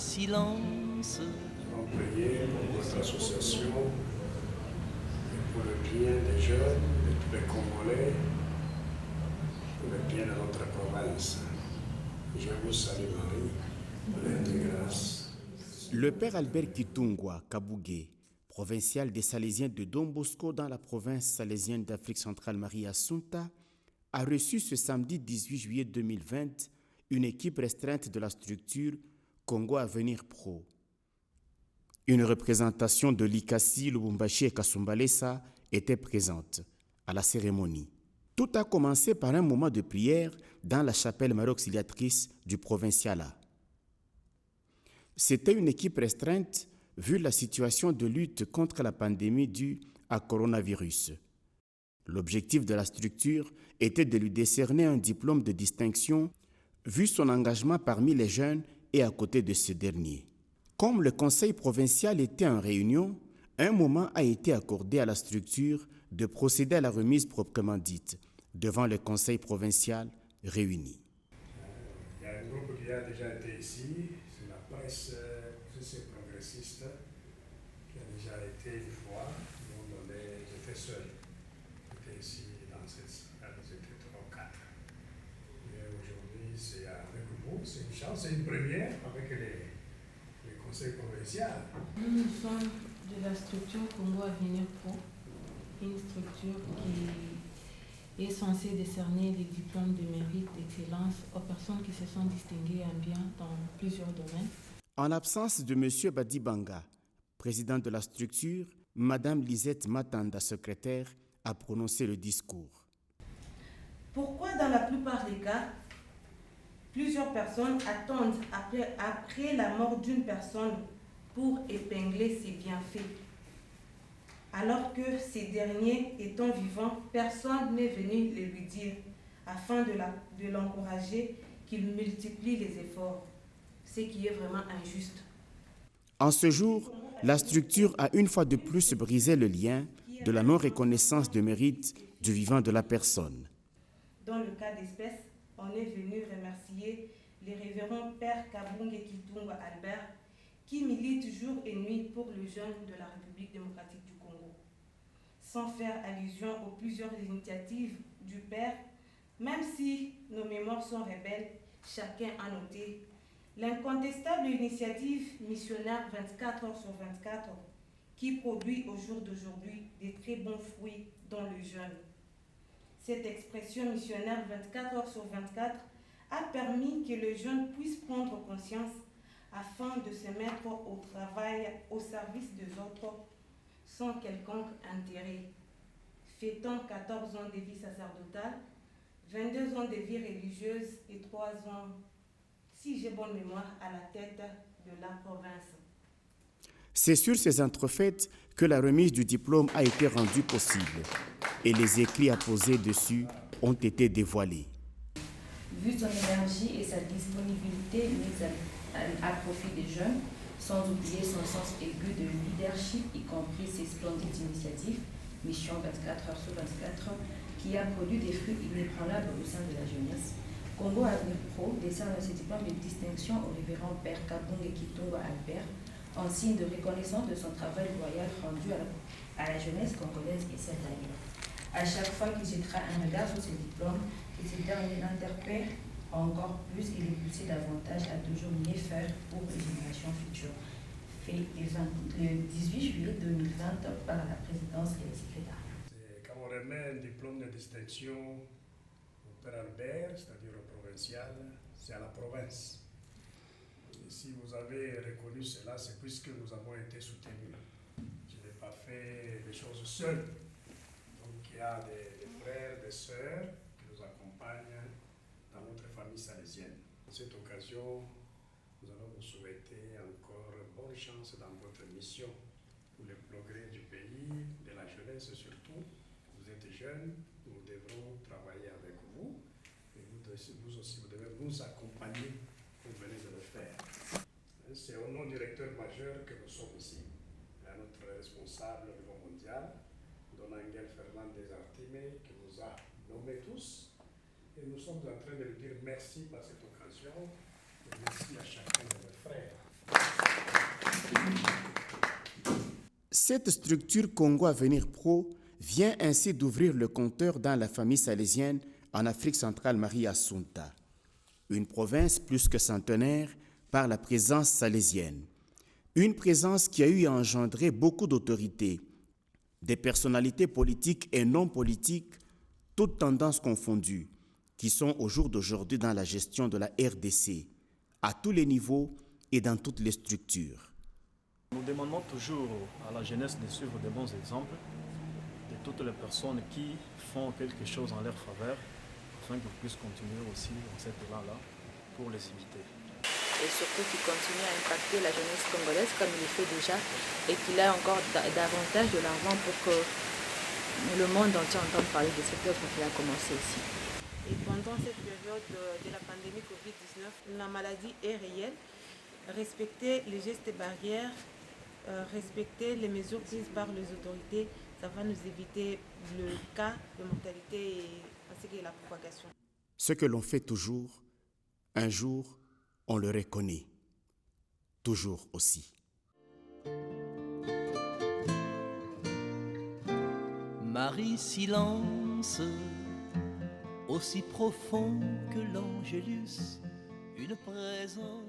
silence. On prier pour votre association et pour le bien des jeunes, de tous les Congolais, pour le bien de notre province. Je vous salue Marie, pleine de grâce. Le père Albert Kitungwa Kabougué, provincial des Salésiens de Don Bosco dans la province salésienne d'Afrique centrale Marie Assunta, a reçu ce samedi 18 juillet 2020 une équipe restreinte de la structure Congo Avenir Pro. Une représentation de Likasi, Lubumbashi et Kasumbalesa était présente à la cérémonie. Tout a commencé par un moment de prière dans la chapelle Marie-Auxiliatrice du Provincialat. C'était une équipe restreinte vu la situation de lutte contre la pandémie due à coronavirus. L'objectif de la structure était de lui décerner un diplôme de distinction vu son engagement parmi les jeunes et à côté de ce dernier. Comme le conseil provincial était en réunion, un moment a été accordé à la structure de procéder à la remise proprement dite devant le conseil provincial réuni. Il y a un groupe qui a déjà été ici, c'est la presse progressiste, qui a déjà été une fois, j'étais seul. J'étais ici dans cette salle, j'étais 3 ou 4. Et aujourd'hui, c'est avec vous, c'est une chance, c'est une première avec les conseils provinciaux. Nous sommes de la structure Congo Avenir Pro, une structure qui est censée décerner des diplômes de mérite d'excellence aux personnes qui se sont distinguées en bien dans plusieurs domaines. En l'absence de M. Badibanga, président de la structure, Mme Lisette Matanda, secrétaire, a prononcé le discours. Pourquoi dans la plupart des cas, plusieurs personnes attendent après la mort d'une personne pour épingler ses bienfaits, alors que ces derniers étant vivants, personne n'est venu le lui dire afin de l'encourager qu'il multiplie les efforts, ce qui est vraiment injuste. En ce jour, la structure a une fois de plus brisé le lien de la non-reconnaissance de mérite du vivant de la personne. Dans le cas d'espèce, on est venu remercier les révérends Père Kabougué Kitungwa Albert qui milite jour et nuit pour les jeunes de la République démocratique du Congo. Sans faire allusion aux plusieurs initiatives du Père, même si nos mémoires sont rebelles, chacun a noté l'incontestable initiative missionnaire 24 heures sur 24 qui produit au jour d'aujourd'hui des très bons fruits dans le jeune. Cette expression missionnaire 24 heures sur 24 a permis que le jeune puisse prendre conscience afin de se mettre au travail au service des autres sans quelconque intérêt. Fêtant 14 ans de vie sacerdotale, 22 ans de vie religieuse et 3 ans, si j'ai bonne mémoire, à la tête de la province. C'est sur ces entrefaites que la remise du diplôme a été rendue possible et les écrits apposés dessus ont été dévoilés. Vu son énergie et sa disponibilité mise à profit des jeunes, sans oublier son sens aigu de leadership, y compris ses splendides initiatives, Mission 24 heures sur 24, qui a produit des fruits inébranlables au sein de la jeunesse, Congo Avenir Pro décerne ce diplôme de distinction au révérend Père Kabougué Kitungwa Albert, en signe de reconnaissance de son travail loyal rendu à la jeunesse congolaise et celle d'ailleurs. À chaque fois qu'il jettera un regard sur ce diplôme, que ce dernier l'interpelle encore plus et le pousser davantage à toujours mieux faire pour les générations futures. Fait le 18 juillet 2020 par la présidence et le secrétariat. Quand on remet un diplôme de distinction au Père Albert, c'est-à-dire au provincial, c'est à la province. Et si vous avez reconnu cela, c'est puisque nous avons été soutenus. Je n'ai pas fait les choses seul. Donc il y a des frères, des sœurs qui nous accompagnent dans notre famille salésienne. À cette occasion, nous allons vous souhaiter encore bonne chance dans votre mission pour le progrès du pays, de la jeunesse surtout. Vous êtes jeunes, nous devrons travailler avec vous et vous aussi, vous devez nous accompagner comme vous venez de le faire. C'est au nom du directeur majeur que nous sommes ici, à notre responsable au niveau mondial, Don Angel Fernandez Artime, qui nous a nommés tous. Et nous sommes en train de lui dire merci par cette occasion et merci à chacun de mes frères. Cette structure Congo Avenir Pro vient ainsi d'ouvrir le compteur dans la famille salésienne en Afrique centrale Marie Assunta, une province plus que centenaire par la présence salésienne. Une présence qui a eu à engendrer beaucoup d'autorités, des personnalités politiques et non politiques, toutes tendances confondues, qui sont au jour d'aujourd'hui dans la gestion de la RDC, à tous les niveaux et dans toutes les structures. Nous demandons toujours à la jeunesse de suivre de bons exemples de toutes les personnes qui font quelque chose en leur faveur, afin qu'ils puissent continuer aussi dans cet élan-là pour les imiter. Et surtout qu'il continue à impacter la jeunesse congolaise comme il le fait déjà et qu'il a encore davantage de l'argent pour que le monde entier entende parler de cette œuvre qui a commencé ici. Et pendant cette période de la pandémie Covid-19, la maladie est réelle. Respecter les gestes barrières, respecter les mesures prises par les autorités, ça va nous éviter le cas de mortalité ainsi que la propagation. Ce que l'on fait toujours, un jour, on le reconnaît. Toujours aussi. Marie, silence, aussi profond que l'Angélus, une présence